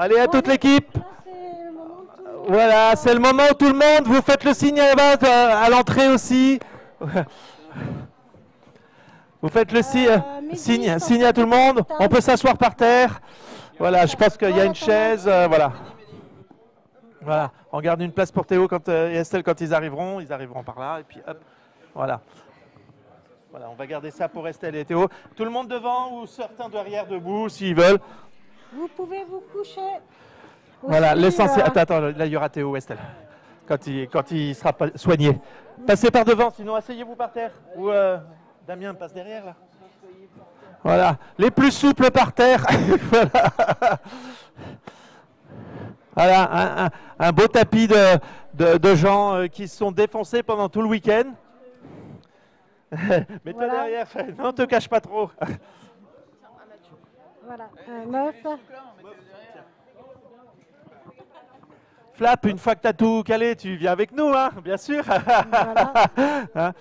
Allez, à toute l'équipe. Voilà, c'est le moment où tout le monde, vous faites le signe à l'entrée aussi. Vous faites le signe à tout le monde. On peut s'asseoir par terre. Voilà, je pense qu'il y a une chaise. Voilà. Voilà, on garde une place pour Théo et Estelle quand ils arriveront par là. Et puis hop, voilà. Voilà, on va garder ça pour Estelle et Théo. Tout le monde devant ou certains derrière debout s'ils veulent. Vous pouvez vous coucher. Voilà, l'essentiel. Attends, là il y aura Théo, Estelle, quand il sera soigné. Passez par devant, sinon asseyez-vous par terre. Ou Damien passe derrière là. Voilà, les plus souples par terre. Voilà, un beau tapis de gens qui se sont défoncés pendant tout le week-end. Mais toi derrière, non, te cache pas trop. Voilà, meuf. Flap, une fois que tu as tout calé, tu viens avec nous, hein, bien sûr. Voilà. Hein,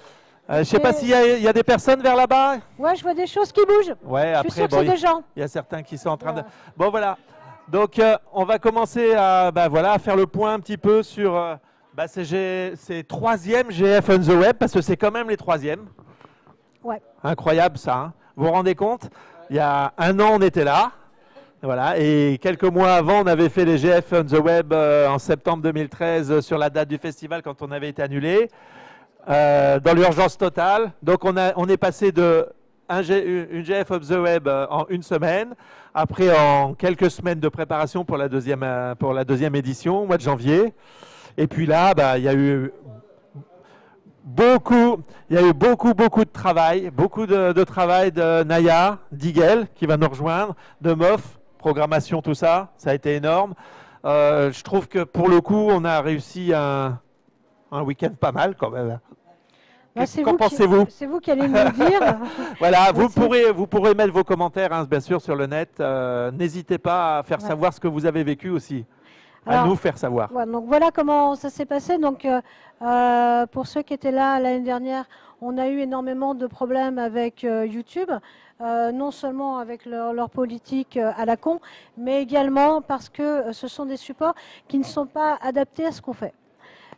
je ne sais pas s'il y a des personnes vers là-bas. Ouais, je vois des choses qui bougent. Ouais, après, je suis sûre que c'est des gens. Il y a certains qui sont en train de... Bon, voilà. Donc, on va commencer à faire le point un petit peu sur ces troisième GF on the web, parce que c'est quand même les troisièmes. Ouais. Incroyable ça, hein. Vous vous rendez compte? Il y a un an, on était là. Voilà, et quelques mois avant, on avait fait les GF on the web en septembre 2013 sur la date du festival quand on avait été annulé, dans l'urgence totale. Donc on est passé de une GF on the web en une semaine, après en quelques semaines de préparation pour la deuxième édition au mois de janvier. Et puis là, il y a eu beaucoup de travail, beaucoup de travail de Naya, d'Igel qui va nous rejoindre, de Moff. Programmation, tout ça, ça a été énorme. Je trouve que pour le coup, on a réussi un week-end pas mal quand même. Qu'en pensez-vous? C'est vous qui allez nous le dire. Voilà, vous pourrez mettre vos commentaires, hein, bien sûr, sur le net. N'hésitez pas à faire savoir ce que vous avez vécu aussi. Alors, à nous faire savoir. Ouais, donc voilà comment ça s'est passé. Donc, pour ceux qui étaient là l'année dernière, on a eu énormément de problèmes avec YouTube. Non seulement avec leur politique à la con, mais également parce que ce sont des supports qui ne sont pas adaptés à ce qu'on fait,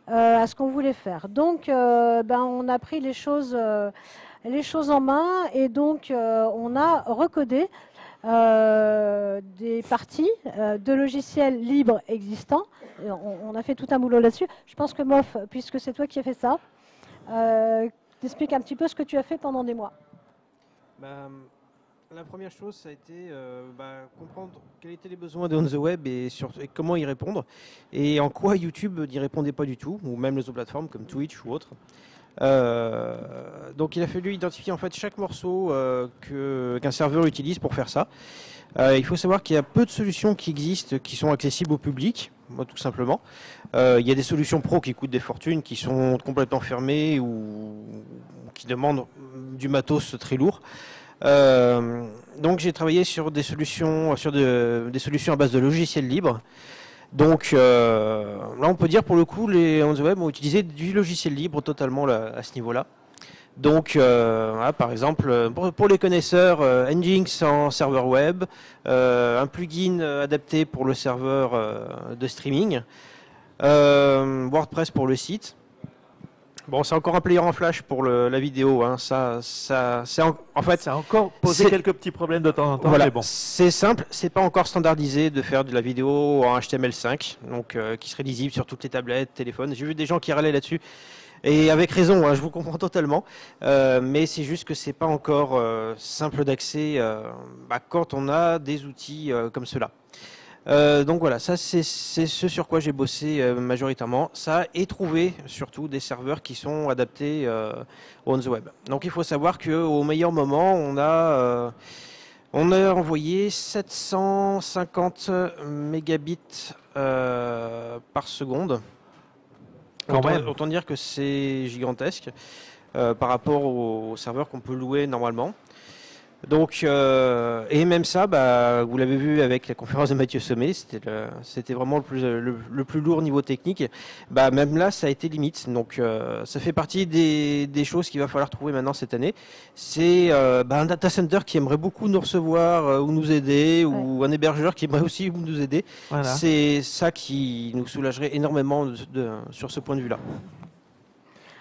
à ce qu'on voulait faire. Donc, on a pris les choses en main et donc on a recodé des parties de logiciels libres existants. On a fait tout un boulot là-dessus. Je pense que Moff, puisque c'est toi qui as fait ça, t'expliques un petit peu ce que tu as fait pendant des mois. La première chose, ça a été comprendre quels étaient les besoins de On The Web et comment y répondre, et en quoi YouTube n'y répondait pas du tout, ou même les autres plateformes comme Twitch ou autres. Donc il a fallu identifier en fait chaque morceau qu'un serveur utilise pour faire ça. Il faut savoir qu'il y a peu de solutions qui existent, qui sont accessibles au public, tout simplement. Il y a des solutions pro qui coûtent des fortunes, qui sont complètement fermées ou qui demandent du matos très lourd. Donc j'ai travaillé sur des solutions, des solutions à base de logiciels libres. Donc là on peut dire pour le coup les On The Web ont utilisé du logiciel libre totalement là, à ce niveau-là. Donc par exemple pour les connaisseurs, Nginx en serveur web, un plugin adapté pour le serveur de streaming, WordPress pour le site. Bon, c'est encore un player en flash pour la vidéo. Hein. En fait, ça a encore posé quelques petits problèmes de temps en temps. Voilà, mais bon. C'est simple, c'est pas encore standardisé de faire de la vidéo en HTML5, donc qui serait lisible sur toutes les tablettes, téléphones. J'ai vu des gens qui râlaient là-dessus, et avec raison. Hein, je vous comprends totalement. Mais c'est juste que c'est pas encore simple d'accès quand on a des outils comme cela. Donc voilà, ça c'est ce sur quoi j'ai bossé majoritairement. Ça et trouver surtout des serveurs qui sont adaptés au On The Web. Donc il faut savoir qu'au meilleur moment, on a envoyé 750 mégabits par seconde. Autant dire que c'est gigantesque par rapport aux serveurs qu'on peut louer normalement. Donc, et même ça, bah, vous l'avez vu avec la conférence de Mathieu Sommet, c'était vraiment le plus lourd niveau technique. Bah, même là, ça a été limite. Donc, ça fait partie des choses qu'il va falloir trouver maintenant cette année. C'est un data center qui aimerait beaucoup nous recevoir ou nous aider, ou un hébergeur qui aimerait aussi nous aider. Voilà. C'est ça qui nous soulagerait énormément sur ce point de vue-là.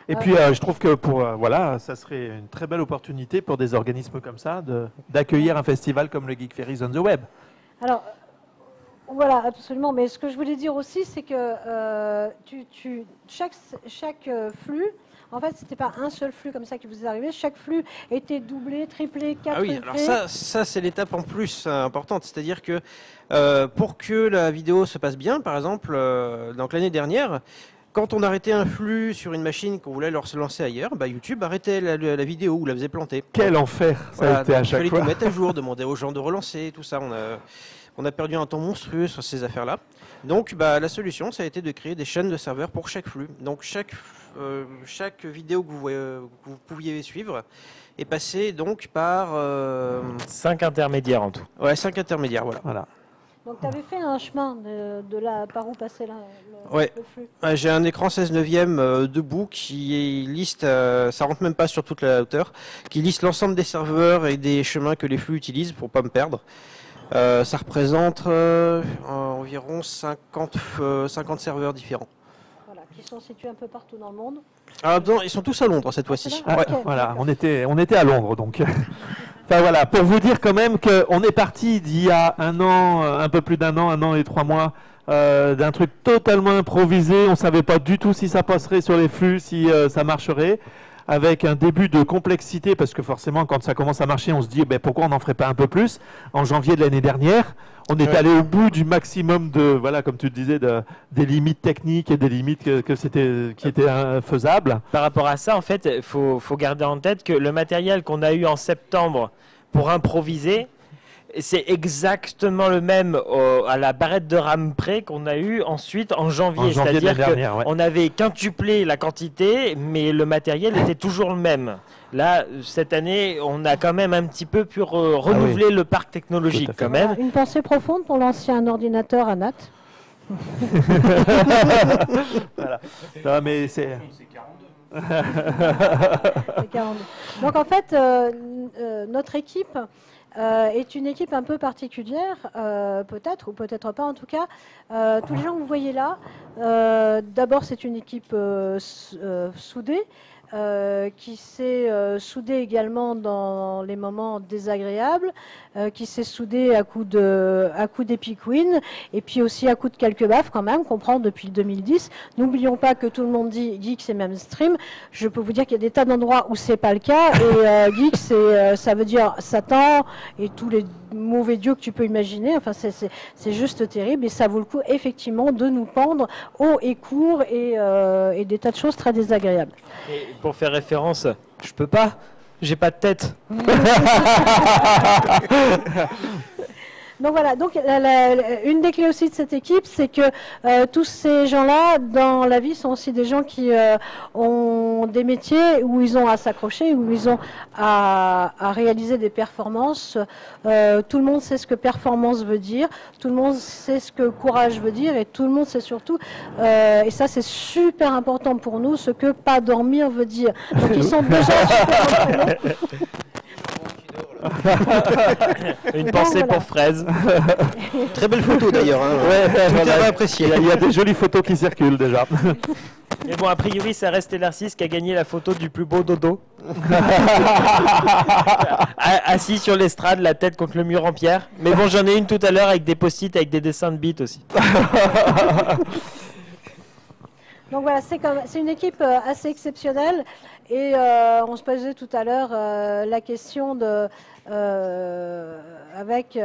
Et puis, je trouve que voilà, ça serait une très belle opportunité pour des organismes comme ça d'accueillir un festival comme le Geek Ferries on the Web. Alors, voilà, absolument. Mais ce que je voulais dire aussi, c'est que chaque flux, en fait, c'était pas un seul flux comme ça qui vous est arrivé. Chaque flux était doublé, triplé, quadruplé. Ah oui, alors ça c'est l'étape en plus importante. C'est-à-dire que pour que la vidéo se passe bien, par exemple, donc l'année dernière, quand on arrêtait un flux sur une machine qu'on voulait leur se lancer ailleurs, bah YouTube arrêtait la vidéo ou la faisait planter. Quel enfer ça a été à chaque fois. Il fallait tout mettre à jour, demander aux gens de relancer, tout ça. On a perdu un temps monstrueux sur ces affaires-là. Donc bah, la solution, ça a été de créer des chaînes de serveurs pour chaque flux. Donc chaque vidéo que vous pouviez suivre est passée donc par... 5 intermédiaires en tout. Ouais, 5 intermédiaires, voilà. Donc tu avais fait un chemin par où passer le flux. J'ai un écran 16/9 debout qui liste, ça rentre même pas sur toute la hauteur, qui liste l'ensemble des serveurs et des chemins que les flux utilisent pour pas me perdre. Ça représente environ 50 serveurs différents. Voilà, qui sont situés un peu partout dans le monde. Ah non, ils sont tous à Londres cette fois-ci. Ah, okay, voilà, on était à Londres donc. Enfin voilà, pour vous dire quand même qu'on est parti d'il y a un an, un peu plus d'un an et 3 mois, d'un truc totalement improvisé. On ne savait pas du tout si ça passerait sur les flux, si ça marcherait, avec un début de complexité, parce que forcément quand ça commence à marcher, on se dit pourquoi on n'en ferait pas un peu plus. En janvier de l'année dernière, on est allé au bout du maximum de, voilà, comme tu disais, des limites techniques et des limites qui étaient faisables. Par rapport à ça, en fait, il faut garder en tête que le matériel qu'on a eu en septembre pour improviser, c'est exactement le même à la barrette de RAM près qu'on a eu ensuite en janvier. C'est-à-dire qu'on avait quintuplé la quantité, mais le matériel était toujours le même. Là, cette année, on a quand même un petit peu pu renouveler le parc technologique quand même. Une pensée profonde pour l'ancien ordinateur à Nat. Voilà. Non, mais c'est... Donc en fait, notre équipe est une équipe un peu particulière, peut-être ou peut-être pas en tout cas. Tous les gens que vous voyez là, d'abord c'est une équipe soudée, qui s'est soudée également dans les moments désagréables, qui s'est soudée à coup d'Epic Win, et puis aussi à coup de quelques baffes quand même, qu'on prend depuis 2010. N'oublions pas que tout le monde dit geek c'est même stream. Je peux vous dire qu'il y a des tas d'endroits où c'est pas le cas, et geek ça veut dire Satan et tous les mauvais dieux que tu peux imaginer. Enfin c'est juste terrible, et ça vaut le coup effectivement de nous pendre haut et court, et des tas de choses très désagréables. Et pour faire référence, je peux pas, j'ai pas de tête. Donc voilà, donc une des clés aussi de cette équipe, c'est que tous ces gens-là, dans la vie, sont aussi des gens qui ont des métiers où ils ont à s'accrocher, où ils ont à réaliser des performances. Tout le monde sait ce que performance veut dire, tout le monde sait ce que courage veut dire, et tout le monde sait surtout, et ça c'est super important pour nous, ce que pas dormir veut dire. Donc ils sont déjà super entraînés. Une pensée pour Fraise. Très belle photo d'ailleurs. Hein. Voilà, apprécié. Il y a des jolies photos qui circulent déjà. Mais bon, a priori, ça reste LR6 qui a gagné la photo du plus beau dodo. Assis sur l'estrade, la tête contre le mur en pierre. Mais bon, j'en ai une tout à l'heure avec des post-it avec des dessins de bites aussi. Donc voilà, c'est une équipe assez exceptionnelle, et on se posait tout à l'heure la question de avec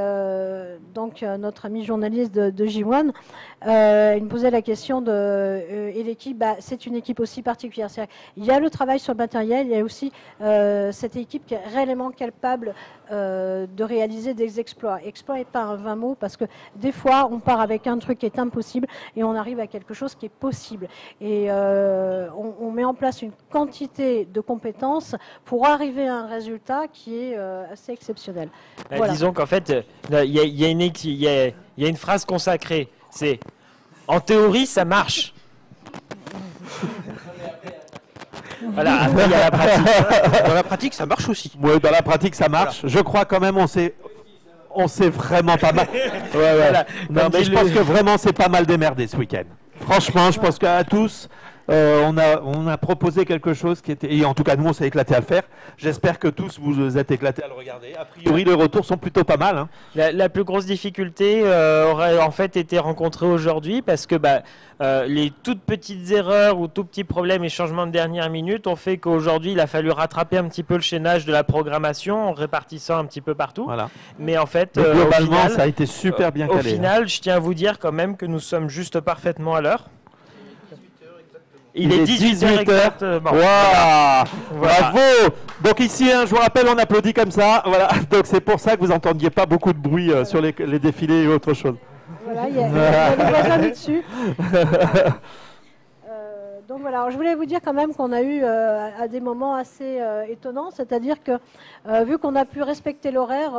donc notre ami journaliste de J1, il me posait la question et l'équipe, c'est une équipe aussi particulière. Il y a le travail sur le matériel, il y a aussi cette équipe qui est réellement capable de réaliser des exploits. Exploit n'est pas un vain mot, parce que des fois on part avec un truc qui est impossible et on arrive à quelque chose qui est possible. Et on met en place une quantité de compétences pour arriver à un résultat qui est assez assez exceptionnel. Bah, Voilà. disons qu'en fait, il y a une phrase consacrée, c'est « En théorie, ça marche ». Voilà, après il y a la pratique. Dans la pratique, ça marche aussi. Ouais, dans la pratique, ça marche. Je crois quand même, on s'est vraiment pas mal. Voilà. Non, Comme mais dit je le- pense que vraiment, c'est pas mal démerdé ce week-end. Franchement, je pense qu'à tous, on a proposé quelque chose qui était... Et en tout cas, nous, on s'est éclaté à le faire. J'espère que tous, vous êtes éclatés à le regarder. A priori, les retours sont plutôt pas mal. Hein. La plus grosse difficulté aurait en fait été rencontrée aujourd'hui parce que les toutes petites erreurs ou tout petits problèmes et changements de dernière minute ont fait qu'aujourd'hui il a fallu rattraper un petit peu le chaînage de la programmation en répartissant un petit peu partout. Voilà. Mais en fait, Mais globalement, au final, ça a été super bien au calé. final, je tiens à vous dire quand même que nous sommes juste parfaitement à l'heure. Il est 18h exactement. Waouh, Voilà. bravo. Donc ici, hein, je vous rappelle, on applaudit comme ça. Voilà. Donc c'est pour ça que vous entendiez pas beaucoup de bruit sur les défilés et autre chose. Voilà, il y a des voisins du dessus. Donc voilà, alors je voulais vous dire quand même qu'on a eu à des moments assez étonnants, c'est-à-dire que vu qu'on a pu respecter l'horaire,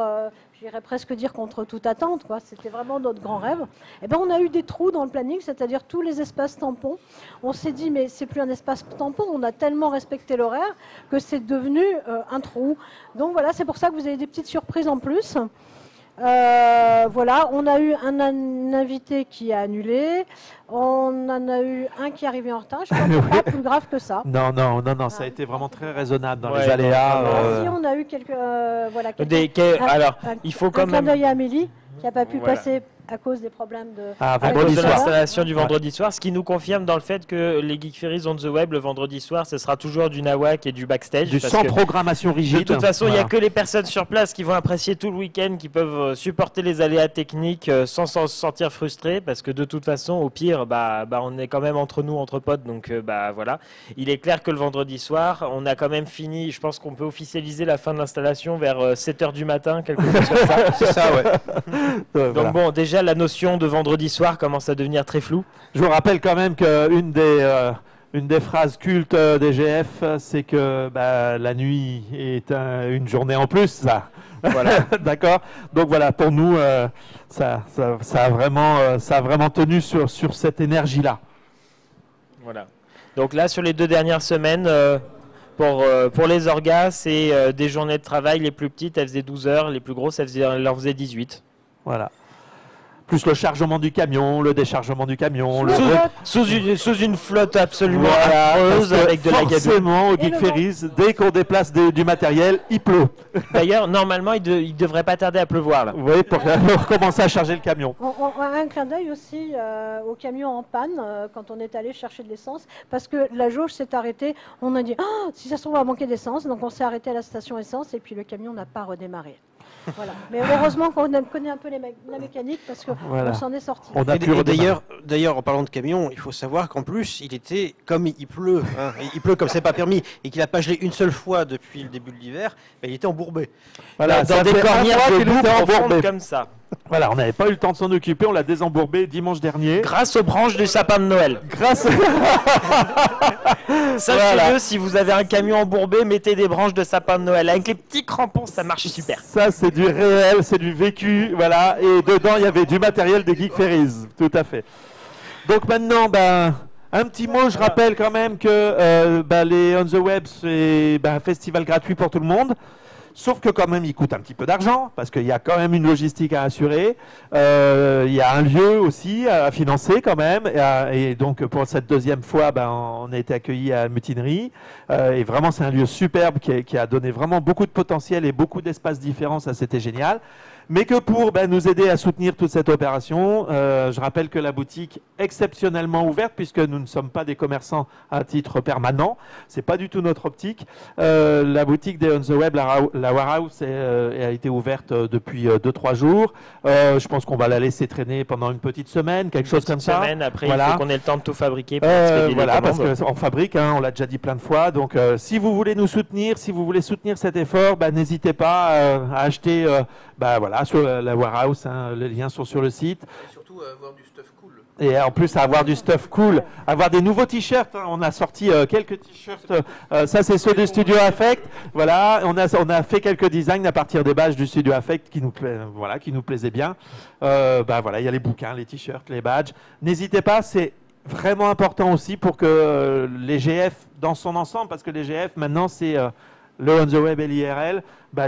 j'irais presque dire contre toute attente, quoi, c'était vraiment notre grand rêve, et ben on a eu des trous dans le planning, c'est-à-dire tous les espaces tampons. On s'est dit mais c'est plus un espace tampon, on a tellement respecté l'horaire que c'est devenu un trou. Donc voilà, c'est pour ça que vous avez des petites surprises en plus. Voilà, on a eu un invité qui a annulé, on en a eu un qui est arrivé en retard, je crois que c'est pas plus grave que ça. Non, ça a été vraiment très raisonnable dans Ouais, les aléas. Si on a eu quelques, voilà, Alors, il faut quand un clin même... d'œil à Amélie qui n'a pas pu Voilà. passer à cause des problèmes de. Ah, avec À vendredi cause de le serveur. l'installation du vendredi soir, ce qui nous confirme dans le fait que les Geek Ferries on the Web le vendredi soir, ce sera toujours du nawak et du backstage. Du parce sans que programmation rigide. de toute façon, il n'y a Voilà. que les personnes sur place qui vont apprécier tout le week-end, qui peuvent supporter les aléas techniques sans s'en sortir frustrés, parce que de toute façon, au pire, on est quand même entre nous, entre potes, donc voilà. Il est clair que le vendredi soir, on a quand même fini, je pense qu'on peut officialiser la fin de l'installation vers 7h du matin, quelque chose comme ça. C'est ça, ouais. Voilà. Donc bon, déjà, la notion de vendredi soir commence à devenir très floue. Je vous rappelle quand même qu'une des phrases cultes des GF, c'est que la nuit est une journée en plus. Ça. Voilà. D'accord. Donc voilà, pour nous, ça a vraiment tenu sur cette énergie-là. Voilà. Donc là, sur les 2 dernières semaines, pour les orgas, c'est des journées de travail. Les plus petites, elles faisaient 12 heures. Les plus grosses, elles en faisaient 18. Voilà. Plus le chargement du camion, le déchargement du camion. Sous une flotte absolument Voilà, affreuse, parce que avec de la gadoue. forcément, au Et Geek le Ferries, dès qu'on déplace du matériel, il pleut. D'ailleurs, normalement, il ne devrait pas tarder à pleuvoir là. Vous voyez, pour recommencer à charger le camion. On a un clin d'œil aussi au camion en panne quand on est allé chercher de l'essence parce que la jauge s'est arrêtée. On a dit ah, si ça se trouve on va manquer d'essence, donc on s'est arrêté à la station essence et puis le camion n'a pas redémarré. Voilà. Mais heureusement qu'on connaît un peu la mécanique parce qu'on Voilà. s'en est sorti. On a Et pu redémarrer. d'ailleurs, en parlant de camion, il faut savoir qu'en plus, il était comme il pleut, hein, il pleut comme c'est pas permis, et qu'il a pas gelé une seule fois depuis le début de l'hiver, il était embourbé. Voilà, Dans ça des fait un cornières mois de qu'il boue était profondes embourbé. comme ça. Voilà, on n'avait pas eu le temps de s'en occuper, on l'a désembourbé dimanche dernier. Grâce aux branches du sapin de Noël. Grâce Sachez-le, Voilà. si vous avez un camion embourbé, mettez des branches de sapin de Noël. Avec les petits crampons, ça marche super. Ça, c'est du réel, c'est du vécu, voilà. Et dedans, il y avait du matériel des Geek Ferries, tout à fait. Donc maintenant, un petit mot, je rappelle quand même que les On The Web, c'est un festival gratuit pour tout le monde. Sauf que quand même, il coûte un petit peu d'argent, parce qu'il y a quand même une logistique à assurer. Il y a un lieu aussi à financer quand même. Et donc, pour cette deuxième fois, on a été accueillis à Mutinerie. Et vraiment, c'est un lieu superbe qui a donné vraiment beaucoup de potentiel et beaucoup d'espaces différents. Ça, c'était génial. Mais que pour nous aider à soutenir toute cette opération, je rappelle que la boutique exceptionnellement ouverte, puisque nous ne sommes pas des commerçants à titre permanent, c'est pas du tout notre optique. La boutique des On The Web, la warehouse, a été ouverte depuis 2-3 jours. Je pense qu'on va la laisser traîner pendant une petite semaine, quelque chose comme ça. Après, Voilà. il faut qu'on ait le temps de tout fabriquer pour expédier les Voilà, parce commandes. qu'on fabrique, hein, on l'a déjà dit plein de fois. Donc, si vous voulez nous soutenir, si vous voulez soutenir cet effort, n'hésitez pas à acheter sur la warehouse. Hein, les liens sont sur le site. Et surtout avoir du stuff cool. Et en plus, avoir du stuff cool, avoir des nouveaux t-shirts. Hein. On a sorti quelques t-shirts. Ça, c'est ceux du Studio Affect. Voilà, on a fait quelques designs à partir des badges du Studio Affect qui nous plaisaient bien. Voilà, il y a les bouquins, les t-shirts, les badges. N'hésitez pas, c'est vraiment important aussi pour que les GF dans son ensemble, parce que les GF maintenant, c'est le on the web et l'IRL,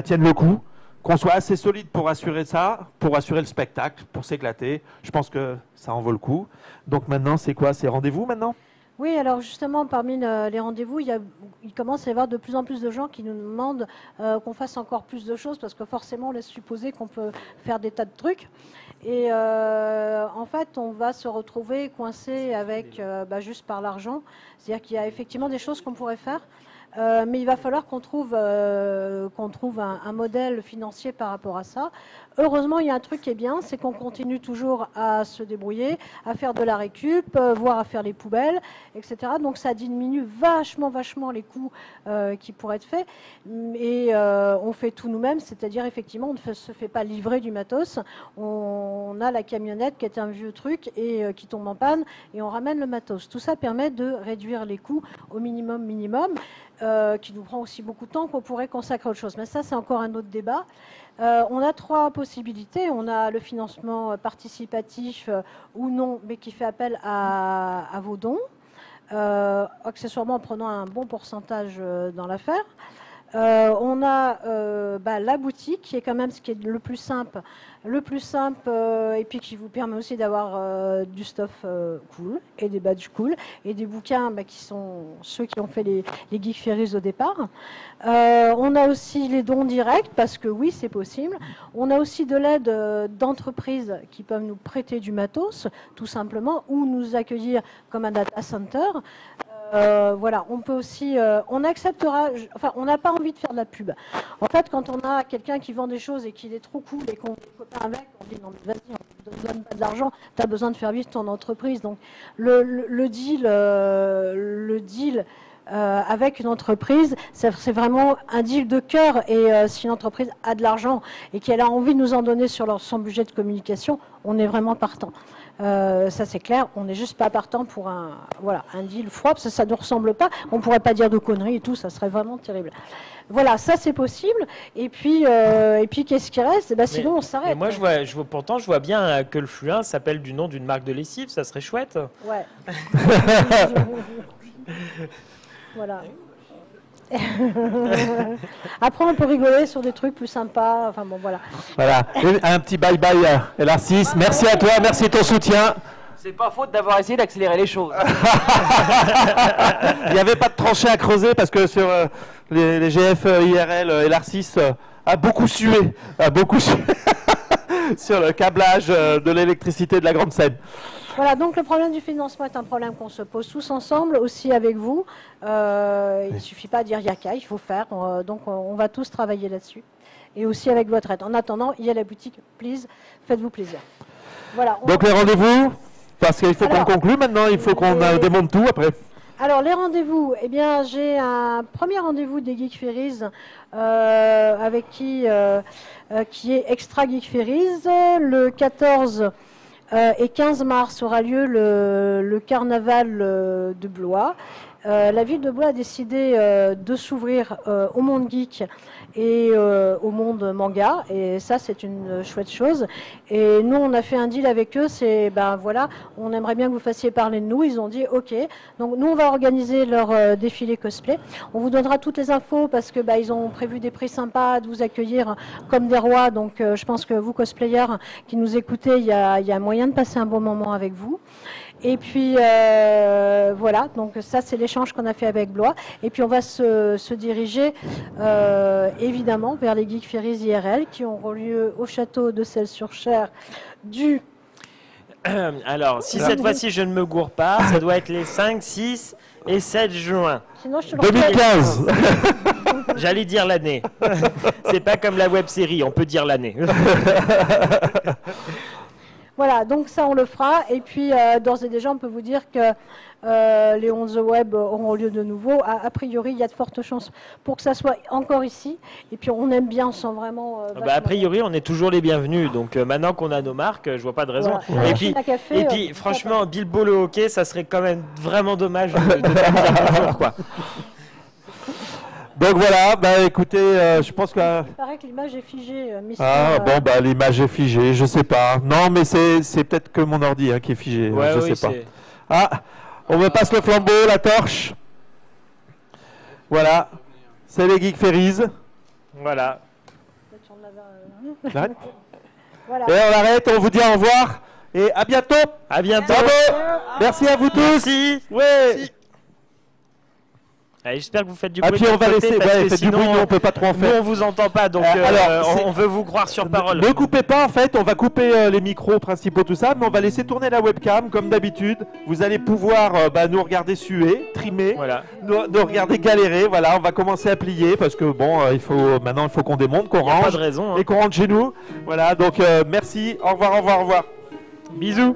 tiennent le coup. Qu'on soit assez solide pour assurer ça, pour assurer le spectacle, pour s'éclater. Je pense que ça en vaut le coup. Donc maintenant, c'est quoi? C'est rendez-vous maintenant? Oui, alors justement, parmi les rendez-vous, il commence à y avoir de plus en plus de gens qui nous demandent qu'on fasse encore plus de choses, parce que forcément, on laisse supposer qu'on peut faire des tas de trucs. Et en fait, on va se retrouver coincé avec juste par l'argent. C'est-à-dire qu'il y a effectivement des choses qu'on pourrait faire. Mais il va falloir qu'on trouve un modèle financier par rapport à ça. Heureusement, il y a un truc qui est bien, c'est qu'on continue toujours à se débrouiller, à faire de la récup, voire à faire les poubelles, etc. Donc ça diminue vachement les coûts qui pourraient être faits. Et on fait tout nous-mêmes, c'est-à-dire effectivement, on ne se fait pas livrer du matos. On a la camionnette qui est un vieux truc et qui tombe en panne, et on ramène le matos. Tout ça permet de réduire les coûts au minimum, qui nous prend aussi beaucoup de temps, qu'on pourrait consacrer à autre chose. Mais ça, c'est encore un autre débat. On a 3 possibilités. On a le financement participatif ou non, mais qui fait appel à vos dons, accessoirement en prenant un bon pourcentage dans l'affaire. On a la boutique, qui est quand même ce qui est le plus simple, et puis qui vous permet aussi d'avoir du stuff cool et des badges cool et des bouquins qui sont ceux qui ont fait les Geek Ferries au départ. On a aussi les dons directs, parce que oui, c'est possible. On a aussi de l'aide d'entreprises qui peuvent nous prêter du matos, tout simplement, ou nous accueillir comme un data center. Voilà, on peut aussi, on acceptera, enfin, on n'a pas envie de faire de la pub. En fait, quand on a quelqu'un qui vend des choses et qu'il est trop cool et qu'on est copain avec, on dit non mais vas-y, on ne donne pas de l'argent, tu as besoin de faire vivre ton entreprise. Donc le deal avec une entreprise, c'est vraiment un deal de cœur, et si une entreprise a de l'argent et qu'elle a envie de nous en donner sur son budget de communication, on est vraiment partant. Ça c'est clair, on n'est juste pas partant pour un deal froid, parce que ça ne nous ressemble pas, on ne pourrait pas dire de conneries et tout, ça serait vraiment terrible. Voilà, ça c'est possible, et puis qu'est-ce qui reste? Sinon on s'arrête. Moi pourtant je vois bien que le Fluin s'appelle du nom d'une marque de lessive, ça serait chouette. Ouais. Voilà. Après, on peut rigoler sur des trucs plus sympas. Enfin bon, voilà. Voilà. Un petit bye-bye LR6. Merci à toi, merci de ton soutien. C'est pas faute d'avoir essayé d'accélérer les choses. Il n'y avait pas de tranchée à creuser, parce que sur les GF IRL, LR6 a beaucoup sué sur le câblage de l'électricité de la grande scène. Voilà, donc le problème du financement est un problème qu'on se pose tous ensemble, aussi avec vous. Il ne suffit pas de dire yaka, il faut faire. Donc on va tous travailler là-dessus. Et aussi avec votre aide. En attendant, il y a la boutique, please, faites-vous plaisir. Voilà. Donc les rendez-vous, parce qu'il faut qu'on conclue maintenant, il faut qu'on démonte tout après. Alors les rendez-vous, eh bien j'ai un premier rendez-vous des Geek Ferries avec qui est Extra Geek Ferries. Le 14 et 15 mars aura lieu le carnaval de Blois. La ville de Blois a décidé de s'ouvrir au monde geek et au monde manga, et ça c'est une chouette chose. Et nous on a fait un deal avec eux, c'est voilà, on aimerait bien que vous fassiez parler de nous. Ils ont dit ok, donc nous on va organiser leur défilé cosplay. On vous donnera toutes les infos, parce que ils ont prévu des prix sympas, de vous accueillir comme des rois. Donc je pense que vous cosplayers qui nous écoutez, il y a moyen de passer un bon moment avec vous. Et puis voilà, donc ça c'est l'échange qu'on a fait avec Blois. Et puis on va se diriger évidemment vers les Geek Ferries IRL qui auront lieu au château de Celles-sur-Cher du... Alors, si cette fois-ci je ne me gourre pas, ça doit être les 5, 6 et 7 juin. Sinon, je te 2015. J'allais dire l'année. C'est pas comme la web série, on peut dire l'année. Voilà, donc ça on le fera. Et puis d'ores et déjà, on peut vous dire que les On the Web auront lieu de nouveau. A priori, il y a de fortes chances pour que ça soit encore ici. Et puis on aime bien, on sent vraiment. A priori, on est toujours les bienvenus. Donc maintenant qu'on a nos marques, je vois pas de raison. Voilà. Et puis, franchement, Bilbo le hockey, ça serait quand même vraiment dommage de dire bonjour, quoi. Donc voilà, bah écoutez, je pense que... Il paraît que l'image est figée, Mister. bon, bah l'image est figée, je sais pas. Non, mais c'est peut-être que mon ordi qui est figé, Ouais, je sais pas. Ah, on me passe le flambeau, la torche. Voilà, c'est les Geek Ferries. Voilà. Arrête. Voilà. Et on arrête, on vous dit au revoir et à bientôt. À bientôt. Bravo. Merci à vous tous. Merci. Ouais. Merci. Allez, j'espère que vous faites du Ah, bruit. puis de on va votre côté, laisser, parce que faites du bruit, sinon, nous on peut pas trop en nous faire. on vous entend pas, donc alors, on veut vous croire sur parole. Ne coupez pas, en fait, on va couper les micros principaux, tout ça, mais on va laisser tourner la webcam comme d'habitude. Vous allez pouvoir nous regarder suer, trimer, Voilà. nous regarder galérer. Voilà, on va commencer à plier parce que bon, maintenant il faut qu'on démonte, qu'on Y a pas range de raison, hein. et qu'on rentre chez nous. Voilà, donc merci, au revoir, au revoir, au revoir. Bisous.